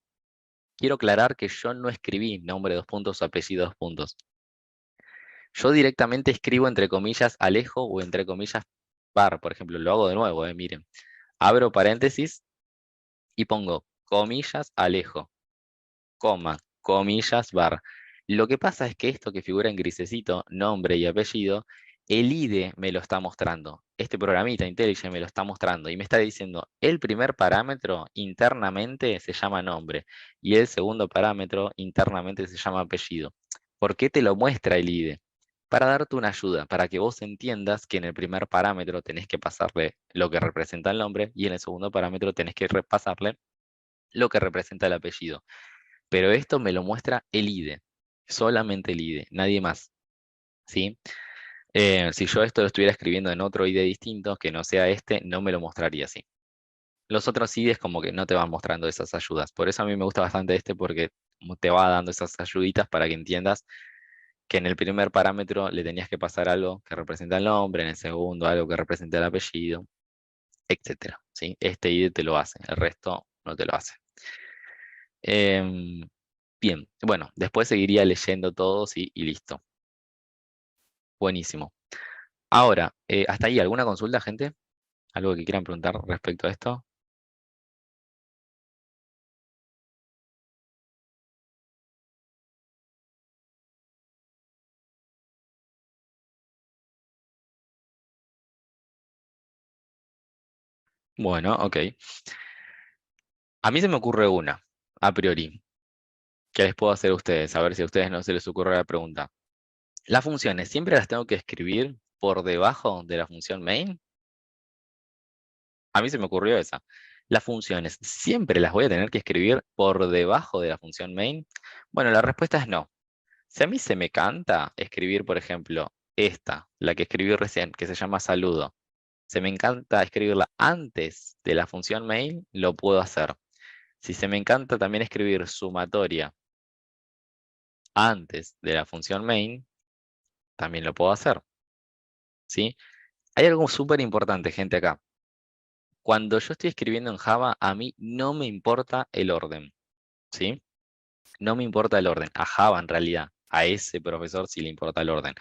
Quiero aclarar que yo no escribí nombre, dos puntos, apellido, dos puntos. Yo directamente escribo entre comillas Alejo o entre comillas var, por ejemplo. Lo hago de nuevo, miren. Abro paréntesis y pongo comillas Alejo, coma, comillas var. Lo que pasa es que esto que figura en grisecito, nombre y apellido, el IDE me lo está mostrando. Este programita IntelliJ me lo está mostrando y me está diciendo, el primer parámetro internamente se llama nombre y el segundo parámetro internamente se llama apellido. ¿Por qué te lo muestra el IDE? Para darte una ayuda, para que vos entiendas que en el primer parámetro tenés que pasarle lo que representa el nombre y en el segundo parámetro tenés que pasarle lo que representa el apellido. Pero esto me lo muestra el IDE, solamente el IDE, nadie más, ¿sí? Si yo esto lo estuviera escribiendo en otro IDE distinto, que no sea este, no me lo mostraría así. Los otros IDEs como que no te van mostrando esas ayudas. Por eso a mí me gusta bastante este, porque te va dando esas ayuditas para que entiendas que en el primer parámetro le tenías que pasar algo que representa el nombre, en el segundo algo que representa el apellido, etcétera, ¿sí? Este IDE te lo hace, el resto no te lo hace. Em, Bien, bueno, después seguiría leyendo todos y listo. Buenísimo. Ahora, hasta ahí, ¿alguna consulta, gente? ¿Algo que quieran preguntar respecto a esto? Bueno, ok. A mí se me ocurre una, a priori, que les puedo hacer a ustedes, a ver si a ustedes no se les ocurre la pregunta. ¿Las funciones siempre las tengo que escribir por debajo de la función main? A mí se me ocurrió esa. ¿Las funciones siempre las voy a tener que escribir por debajo de la función main? Bueno, la respuesta es no. Si a mí se me canta escribir, por ejemplo, esta, la que escribí recién, que se llama saludo, se me encanta escribirla antes de la función main, lo puedo hacer. Si se me encanta también escribir sumatoria antes de la función main, también lo puedo hacer, ¿sí? Hay algo súper importante, gente, acá. Cuando yo estoy escribiendo en Java, a mí no me importa el orden, ¿sí? No me importa el orden. A Java, en realidad, a ese profesor sí le importa el orden.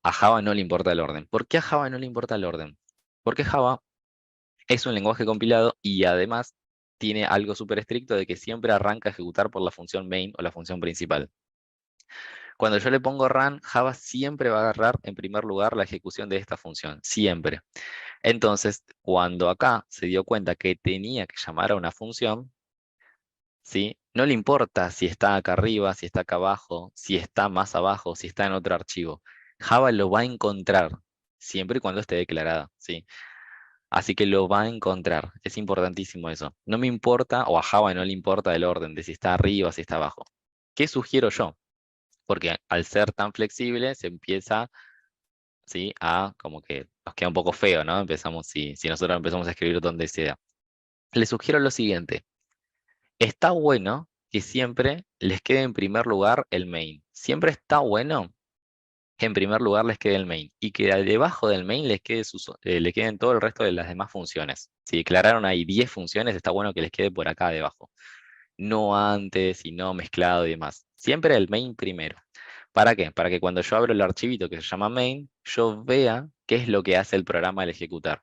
A Java no le importa el orden. ¿Por qué a Java no le importa el orden? Porque Java es un lenguaje compilado y además tiene algo súper estricto de que siempre arranca a ejecutar por la función main o la función principal. Cuando yo le pongo run, Java siempre va a agarrar en primer lugar la ejecución de esta función, siempre. Entonces, cuando acá se dio cuenta que tenía que llamar a una función, ¿sí? No le importa si está acá arriba, si está acá abajo, si está más abajo, si está en otro archivo. Java lo va a encontrar, siempre y cuando esté declarada, ¿sí? Así que lo va a encontrar. Es importantísimo eso. No me importa, o a Java no le importa el orden de si está arriba o si está abajo. ¿Qué sugiero yo? Porque al ser tan flexible se empieza, ¿sí? A como que nos queda un poco feo, ¿no? Empezamos, si nosotros empezamos a escribir donde sea. Les sugiero lo siguiente. Está bueno que siempre les quede en primer lugar el main. Siempre está bueno que en primer lugar les quede el main y que debajo del main le queden todo el resto de las demás funciones. Si declararon ahí 10 funciones, está bueno que les quede por acá debajo. No antes y no mezclado y demás. Siempre el main primero. ¿Para qué? Para que cuando yo abro el archivito que se llama main, yo vea qué es lo que hace el programa al ejecutar.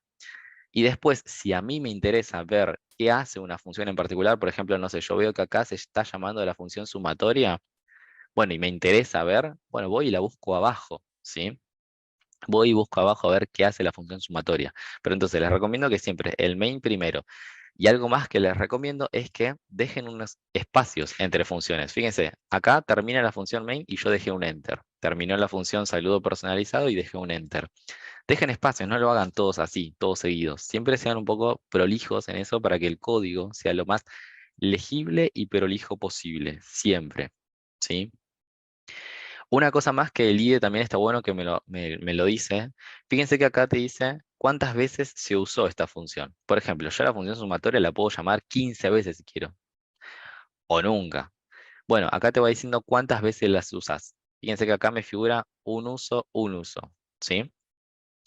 Y después, si a mí me interesa ver qué hace una función en particular, por ejemplo, no sé, yo veo que acá se está llamando a la función sumatoria, bueno, y me interesa ver, bueno, voy y la busco abajo, ¿sí? Voy y busco abajo a ver qué hace la función sumatoria. Pero entonces les recomiendo que siempre el main primero. Y algo más que les recomiendo es que dejen unos espacios entre funciones. Fíjense, acá termina la función main y yo dejé un enter. Terminó la función saludo personalizado y dejé un enter. Dejen espacios, no lo hagan todos así, todos seguidos. Siempre sean un poco prolijos en eso para que el código sea lo más legible y prolijo posible. Siempre. ¿Sí? Una cosa más que el IDE también está bueno que me lo dice. Fíjense que acá te dice cuántas veces se usó esta función. Por ejemplo, yo la función sumatoria la puedo llamar 15 veces si quiero, o nunca. Bueno, acá te va diciendo cuántas veces las usas. Fíjense que acá me figura un uso, ¿sí?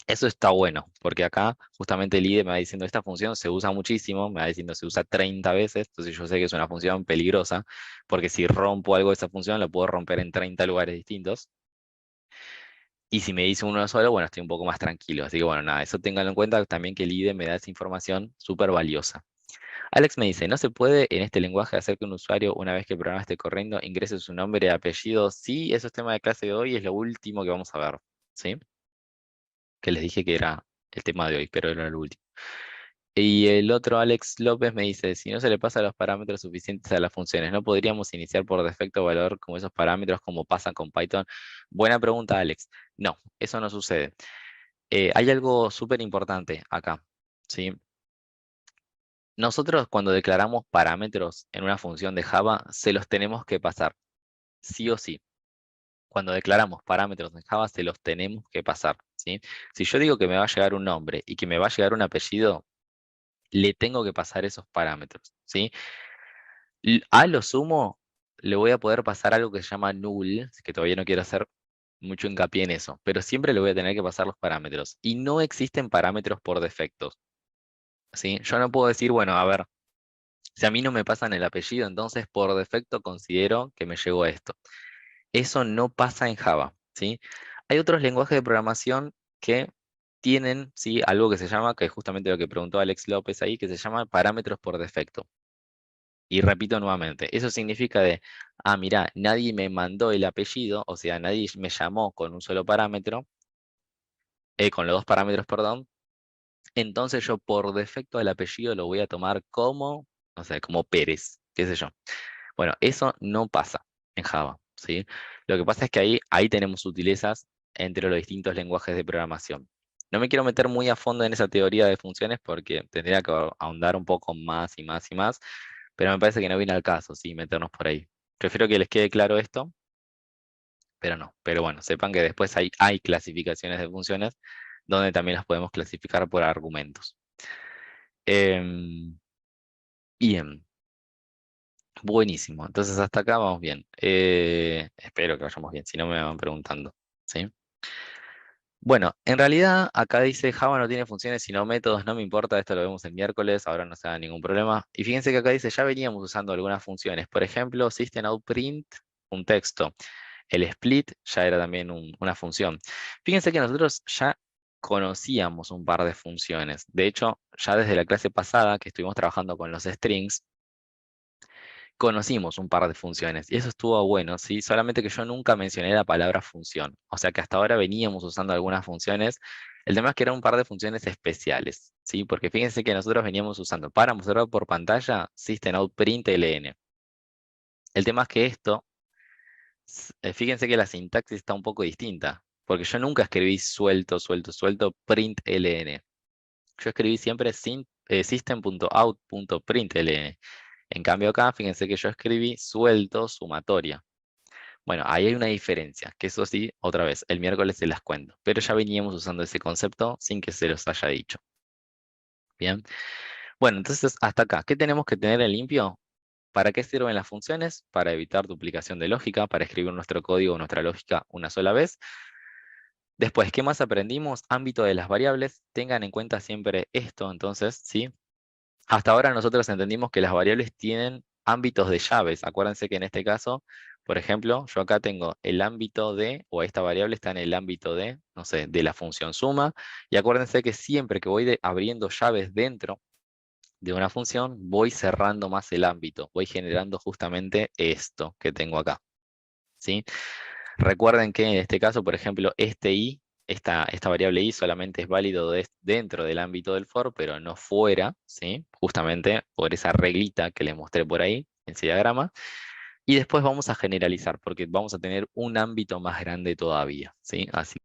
Eso está bueno, porque acá justamente el IDE me va diciendo esta función se usa muchísimo, me va diciendo se usa 30 veces, entonces yo sé que es una función peligrosa, porque si rompo algo de esa función, lo puedo romper en 30 lugares distintos. Y si me dice uno solo, bueno, estoy un poco más tranquilo. Así que bueno, nada, eso ténganlo en cuenta también que el IDE me da esa información súper valiosa. Alex me dice, ¿no se puede en este lenguaje hacer que un usuario, una vez que el programa esté corriendo, ingrese su nombre y apellido? Sí, eso es tema de clase de hoy, es lo último que vamos a ver. ¿Sí? Que les dije que era el tema de hoy, pero era el último. Y el otro, Alex López, me dice, si no se le pasa los parámetros suficientes a las funciones, ¿no podríamos iniciar por defecto valor como esos parámetros como pasa con Python? Buena pregunta, Alex. No, eso no sucede. Hay algo súper importante acá, ¿sí? Nosotros cuando declaramos parámetros en una función de Java, se los tenemos que pasar, sí o sí. Cuando declaramos parámetros en Java, se los tenemos que pasar, ¿sí? Si yo digo que me va a llegar un nombre y que me va a llegar un apellido, le tengo que pasar esos parámetros, ¿sí? A lo sumo, le voy a poder pasar algo que se llama null, que todavía no quiero hacer mucho hincapié en eso, pero siempre le voy a tener que pasar los parámetros. Y no existen parámetros por defecto, ¿sí? Yo no puedo decir, bueno, a ver, si a mí no me pasan el apellido, entonces por defecto considero que me llegó esto. Eso no pasa en Java, ¿sí? Hay otros lenguajes de programación que tienen, ¿sí? Algo que se llama, que es justamente lo que preguntó Alex López ahí, que se llama parámetros por defecto. Y repito nuevamente, eso significa mira, nadie me mandó el apellido, o sea, nadie me llamó con un solo parámetro, con los dos parámetros, perdón, entonces yo por defecto el apellido lo voy a tomar como, no sé, como Pérez, qué sé yo. Bueno, eso no pasa en Java, ¿sí? Lo que pasa es que ahí tenemos sutilezas entre los distintos lenguajes de programación. No me quiero meter muy a fondo en esa teoría de funciones porque tendría que ahondar un poco más y más y más, pero me parece que no viene al caso, sí, meternos por ahí. Prefiero que les quede claro esto, pero no. Pero bueno, sepan que después hay clasificaciones de funciones donde también las podemos clasificar por argumentos. Em, Bien, buenísimo. Entonces hasta acá vamos bien. Espero que vayamos bien, si no me van preguntando. ¿Sí? Bueno, en realidad acá dice Java no tiene funciones sino métodos, no me importa, esto lo vemos el miércoles, ahora no se da ningún problema. Y fíjense que acá dice, ya veníamos usando algunas funciones, por ejemplo, system.out.print, un texto. El split ya era también una función. Fíjense que nosotros ya conocíamos un par de funciones. De hecho, ya desde la clase pasada que estuvimos trabajando con los strings, conocimos un par de funciones y eso estuvo bueno, ¿sí? Solamente que yo nunca mencioné la palabra función. O sea que hasta ahora veníamos usando algunas funciones. El tema es que eran un par de funciones especiales, ¿sí? Porque fíjense que nosotros veníamos usando para mostrar por pantalla system.out.println. El tema es que esto, fíjense que la sintaxis está un poco distinta, porque yo nunca escribí suelto, suelto, suelto, println. Yo escribí siempre system.out.println. En cambio acá, fíjense que yo escribí suelto sumatoria. Bueno, ahí hay una diferencia, que eso sí, otra vez, el miércoles se las cuento, pero ya veníamos usando ese concepto sin que se los haya dicho. Bien. Bueno, entonces hasta acá, ¿qué tenemos que tener en limpio? ¿Para qué sirven las funciones? Para evitar duplicación de lógica, para escribir nuestro código o nuestra lógica una sola vez. Después, ¿qué más aprendimos? Ámbito de las variables. Tengan en cuenta siempre esto, entonces, ¿sí? Hasta ahora nosotros entendimos que las variables tienen ámbitos de llaves. Acuérdense que en este caso, por ejemplo, yo acá tengo el ámbito de, o esta variable está en el ámbito de, no sé, de la función suma. Y acuérdense que siempre que voy abriendo llaves dentro de una función, voy cerrando más el ámbito, voy generando justamente esto que tengo acá, ¿sí? Recuerden que en este caso, por ejemplo, este i, esta variable i solamente es válido dentro del ámbito del for, pero no fuera, ¿sí? Justamente por esa reglita que les mostré por ahí, en ese diagrama. Y después vamos a generalizar, porque vamos a tener un ámbito más grande todavía, ¿sí? Así